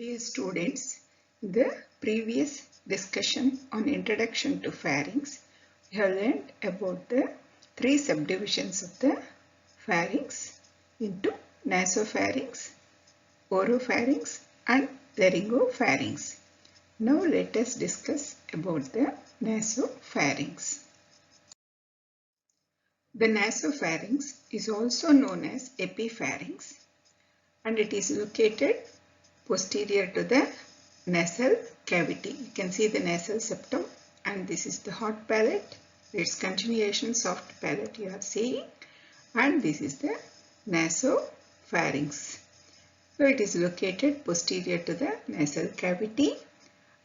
Dear students, in the previous discussion on Introduction to Pharynx, we have learned about the three subdivisions of the pharynx into Nasopharynx, Oropharynx and Laryngopharynx. Now let us discuss about the Nasopharynx. The Nasopharynx is also known as epipharynx and it is located posterior to the nasal cavity. You can see the nasal septum and this is the hard palate. Its continuation soft palate you are seeing, and this is the Nasopharynx. So it is located posterior to the nasal cavity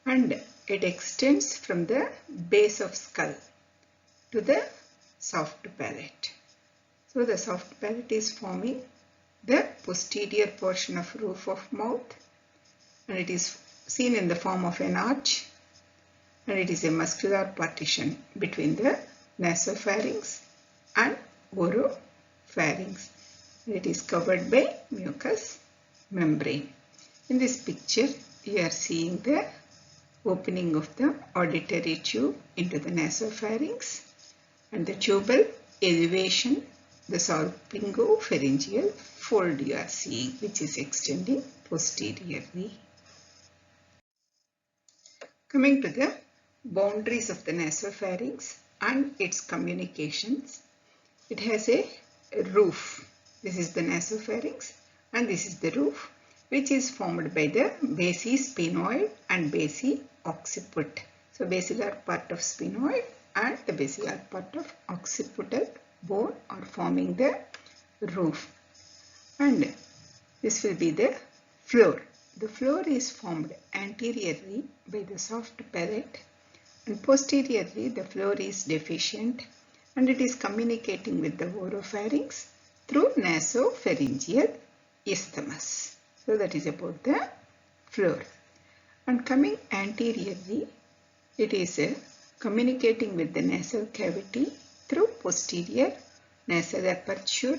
and it extends from the base of skull to the soft palate. So the soft palate is forming the posterior portion of roof of mouth, and it is seen in the form of an arch, and it is a muscular partition between the Nasopharynx and Oropharynx. It is covered by mucous membrane. In this picture, you are seeing the opening of the auditory tube into the Nasopharynx and the tubal elevation, the salpingo-pharyngeal fold you are seeing, which is extending posteriorly. Coming to the boundaries of the Nasopharynx and its communications, it has a roof. This is the Nasopharynx and this is the roof, which is formed by the basisphenoid and basiocciput. So basilar part of sphenoid and the basilar part of occipital bone are forming the roof, and this will be the floor. The floor is formed anteriorly by the soft palate and posteriorly the floor is deficient and it is communicating with the oropharynx through Nasopharyngeal Isthmus. So that is about the floor. And coming anteriorly, it is communicating with the nasal cavity through posterior nasal aperture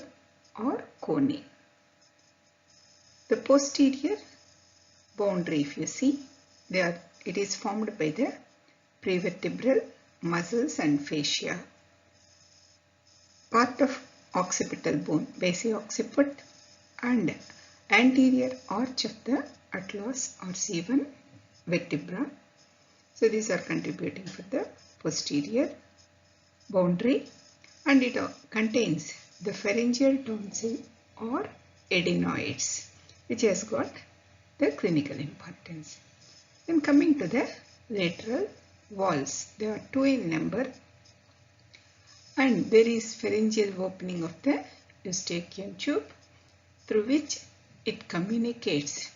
or cone. The posterior boundary, if you see, it is formed by the prevertebral muscles and fascia, part of occipital bone, basiocciput, and anterior arch of the atlas or C1 vertebra. So these are contributing for the posterior boundary, and it contains the pharyngeal tonsil or adenoids, which has got the clinical importance. Then coming to the lateral walls, there are two in number, and there is pharyngeal opening of the eustachian tube through which it communicates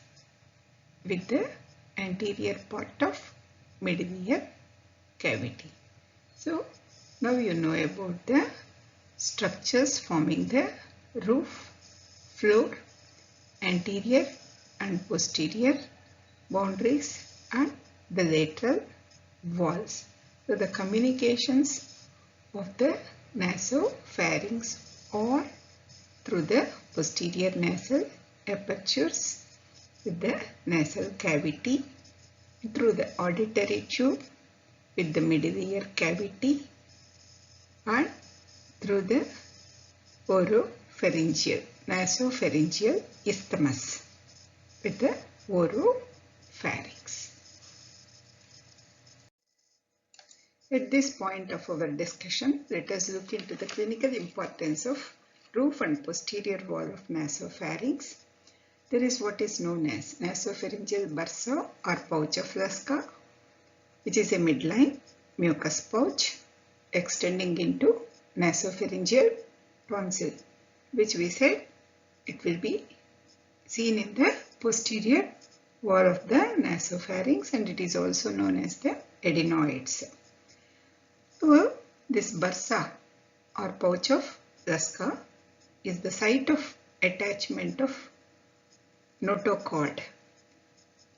with the anterior part of middle cavity. So now you know about the structures forming the roof, floor, anterior and posterior boundaries and the lateral walls. So the communications of the Nasopharynx are through the posterior nasal apertures with the nasal cavity, through the auditory tube with the middle ear cavity, and through the oropharyngeal, Nasopharyngeal Isthmus with the Oropharynx. At this point of our discussion, let us look into the clinical importance of roof and posterior wall of Nasopharynx. There is what is known as Nasopharyngeal bursa or pouch of Laska, which is a midline mucous pouch extending into Nasopharyngeal tonsil, which we said it will be seen in the posterior wall of the Nasopharynx, and it is also known as the adenoids. So this bursa or pouch of Laska is the site of attachment of notochord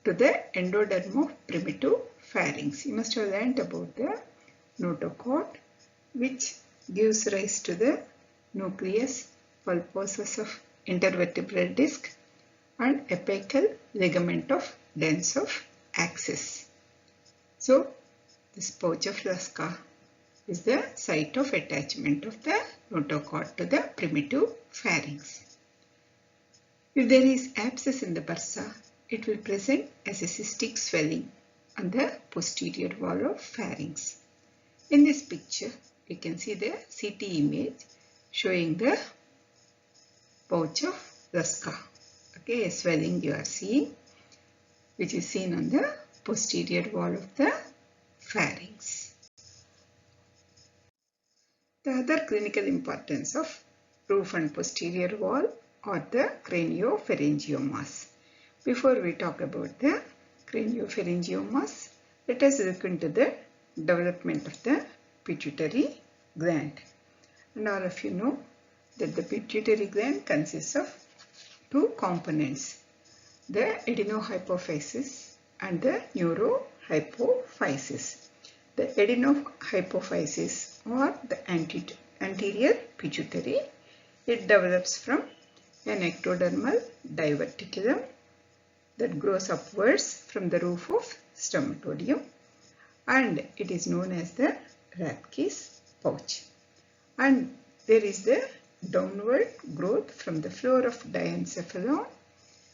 to the endoderm of primitive pharynx. You must have learnt about the notochord, which gives rise to the nucleus pulposus of intervertebral disc and apical ligament of dens of axis. So this pouch of Laska is the site of attachment of the notochord to the primitive pharynx. If there is abscess in the bursa, it will present as a cystic swelling on the posterior wall of pharynx. In this picture, you can see the CT image showing the pouch of Laska. Okay, a swelling you are seeing, which is seen on the posterior wall of the pharynx. The other clinical importance of roof and posterior wall are the craniopharyngiomas. Before we talk about the craniopharyngiomas, let us look into the development of the pituitary gland. And all of you know that the pituitary gland consists of two components, the adenohypophysis and the neurohypophysis. The adenohypophysis or the anterior pituitary, it develops from an ectodermal diverticulum that grows upwards from the roof of stomatodium, and it is known as the Rathke's pouch. And there is the downward growth from the floor of diencephalon,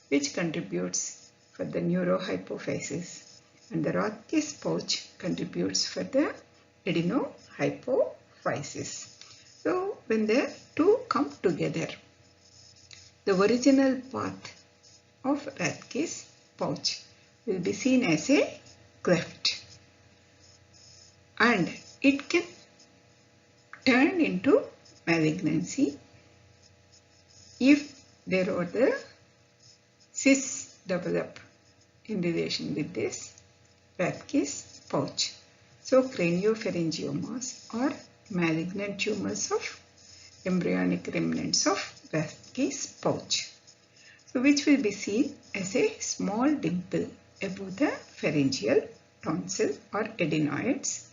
which contributes for the neurohypophysis, and the Rathke's pouch contributes for the adenohypophysis. So when the two come together, the original path of Rathke's pouch will be seen as a cleft, and it can turn into malignancy if there are the cysts develop in relation with this Rathke's pouch. So craniopharyngiomas are malignant tumors of embryonic remnants of Rathke's pouch, so which will be seen as a small dimple above the pharyngeal tonsil or adenoids,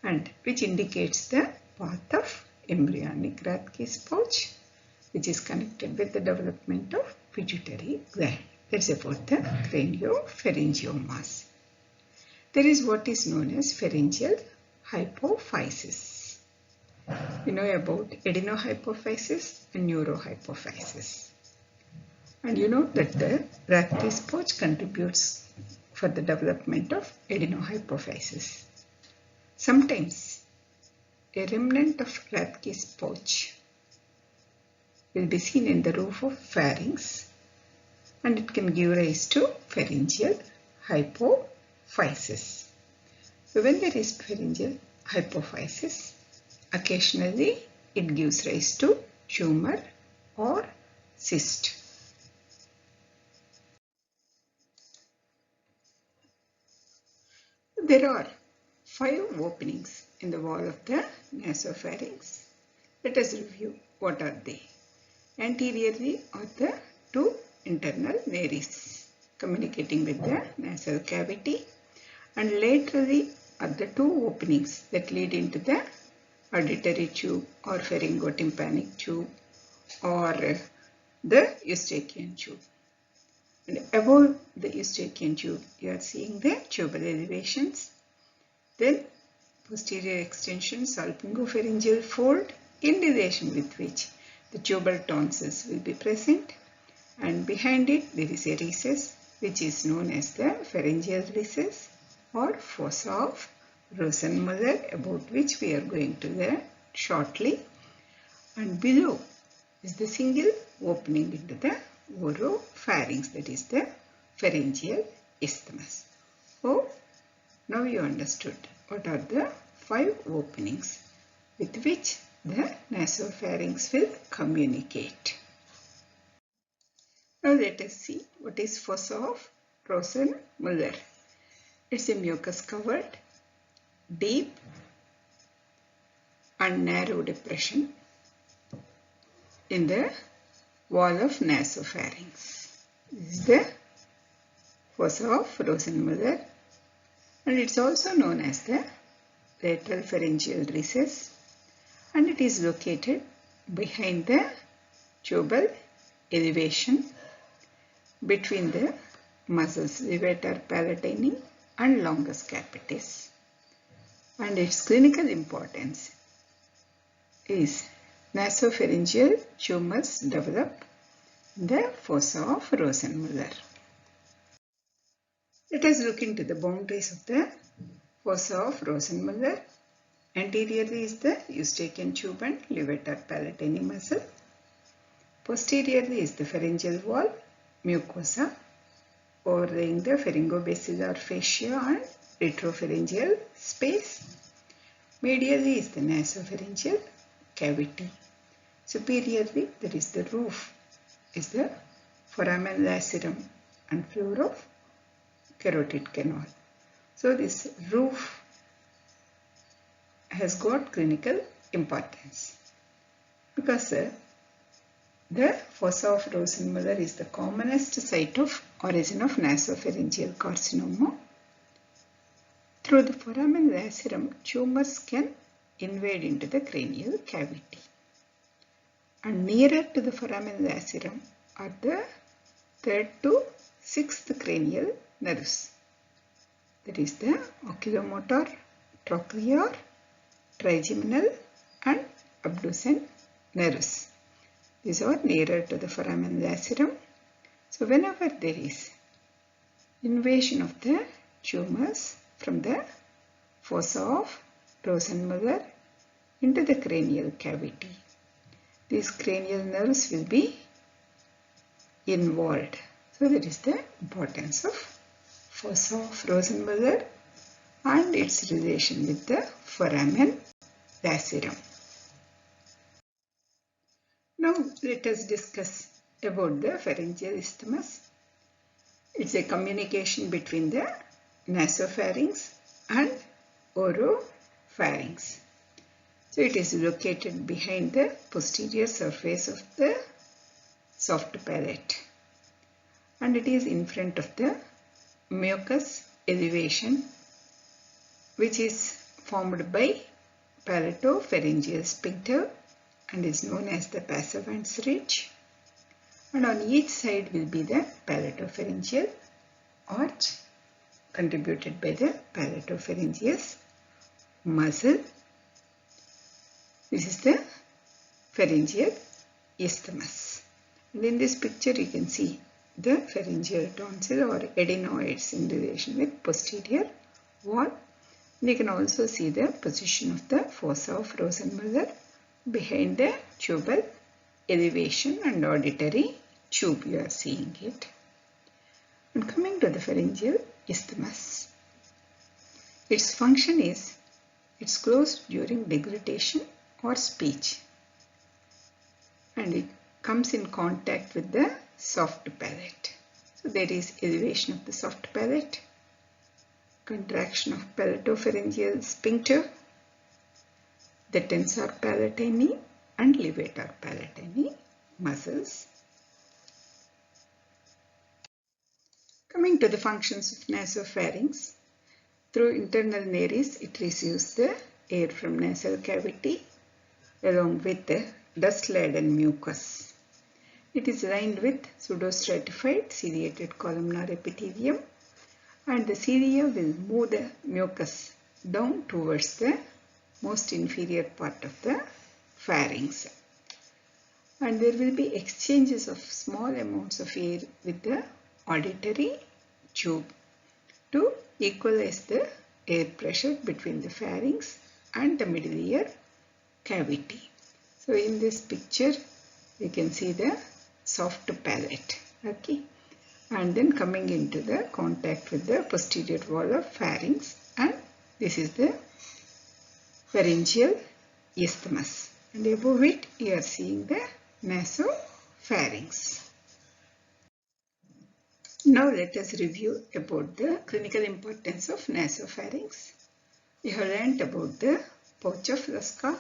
and which indicates the path of embryonic Rathke's pouch, which is connected with the development of pituitary gland. That's about the craniopharyngiomas. There is what is known as pharyngeal hypophysis. We know about adenohypophysis and neurohypophysis. And you know that the Rathke's pouch contributes for the development of adenohypophysis. Sometimes a remnant of Rathke's pouch will be seen in the roof of pharynx, and it can give rise to pharyngeal hypophysis. So when there is pharyngeal hypophysis, occasionally it gives rise to tumor or cyst. There are 5 openings in the wall of the nasopharynx. Let us review what are they. Anteriorly are the 2 internal nares communicating with the nasal cavity, and laterally are the 2 openings that lead into the auditory tube or pharyngotympanic tube or the eustachian tube. And above the eustachian tube, you are seeing the tubal elevations. Then posterior extension salpingopharyngeal fold, in relation with which the tubal tonsils will be present, and behind it there is a recess which is known as the pharyngeal recess or fossa of Rosenmuller, about which we are going to learn shortly. And below is the single opening into the oropharynx, that is the pharyngeal isthmus. So now you understood what are the 5 openings with which the nasopharynx will communicate. Now let us see what is fossa of Rosenmuller. It's a mucus covered, deep and narrow depression in the wall of nasopharynx. This is the fossa of Rosenmuller, and it's also known as the lateral pharyngeal recess, and it is located behind the tubal elevation between the muscles, levator palatini and longus capitis. And its clinical importance is nasopharyngeal tumors develop in the fossa of Rosenmuller. Let us look into the boundaries of the fossa of Rosenmuller. Anteriorly is the eustachian tube and levator palatini muscle. Posteriorly is the pharyngeal wall, mucosa, overlaying the pharyngobasilar fascia and retropharyngeal space. Medially is the nasopharyngeal cavity. Superiorly, there is the roof, is the foramen lacerum and floor of carotid canal. So this roof has got clinical importance because the fossa of Rosenmuller is the commonest site of origin of nasopharyngeal carcinoma. Through the foramen lacerum, tumors can invade into the cranial cavity. And nearer to the foramen lacerum are the 3rd to 6th cranial nerves. That is the oculomotor, trochlear, trigeminal and abducens nerves. These are nearer to the foramen lacerum. So whenever there is invasion of the tumors from the fossa of Rosenmuller into the cranial cavity, these cranial nerves will be involved. So that is the importance of fossa of Rosenmuller and its relation with the foramen lacerum. Now let us discuss about the pharyngeal isthmus. It's a communication between the nasopharynx and oropharynx. So it is located behind the posterior surface of the soft palate and it is in front of the mucous elevation which is formed by palatopharyngeal sphincter and is known as the Passavant's ridge, and on each side will be the palatopharyngeal arch contributed by the palatopharyngeus muscle. This is the pharyngeal isthmus. And in this picture you can see the pharyngeal tonsil or adenoids in relation with posterior wall. And you can also see the position of the fossa of Rosenmuller behind the tubal elevation and auditory tube. You are seeing it. And coming to the pharyngeal isthmus, its function is it's closed during deglutition or speech and it comes in contact with the soft palate. So there is elevation of the soft palate, contraction of palatopharyngeal sphincter, the tensor palatini and levator palatini muscles. Coming to the functions of nasopharynx, through internal nares it receives the air from nasal cavity along with the dust-laden mucus. It is lined with pseudostratified ciliated columnar epithelium and the cilia will move the mucus down towards the most inferior part of the pharynx. And there will be exchanges of small amounts of air with the auditory tube to equalize the air pressure between the pharynx and the middle ear cavity. So in this picture you can see the soft palate, okay, and then coming into the contact with the posterior wall of pharynx, and this is the pharyngeal isthmus, and above it you are seeing the nasopharynx. Now let us review about the clinical importance of nasopharynx. We have learnt about the pouch of Lasca,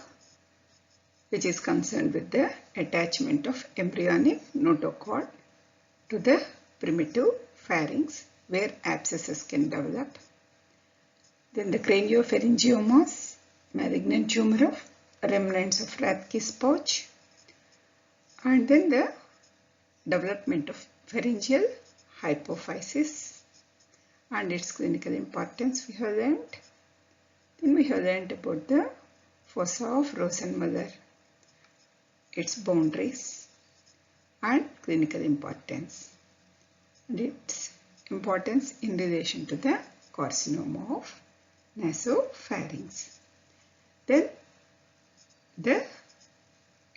which is concerned with the attachment of embryonic notochord to the primitive pharynx where abscesses can develop. Then the craniopharyngiomas, malignant tumor of remnants of Rathke's pouch, and then the development of pharyngeal hypophysis and its clinical importance we have learnt. Then we have learnt about the fossa of Rosenmother, its boundaries and clinical importance, and its importance in relation to the carcinoma of Nasopharynx. Then the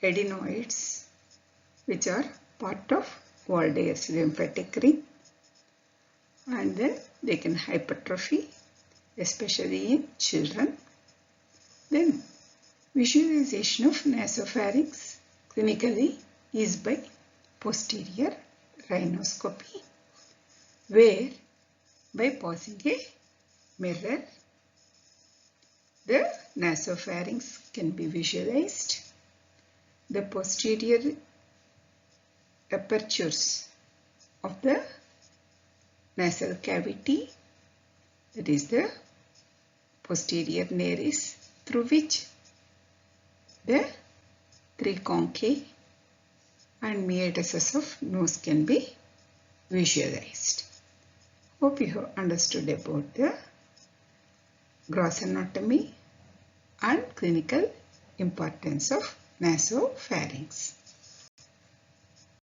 adenoids, which are part of Walde's lymphatic ring, and then they can hypertrophy, especially in children. Then visualization of nasopharynx clinically is by posterior rhinoscopy, where by passing a mirror the nasopharynx can be visualized. The posterior apertures of the nasal cavity, that is the posterior nares, through which the three conchae and meatus of nose can be visualized. Hope you have understood about the gross anatomy and clinical importance of nasopharynx.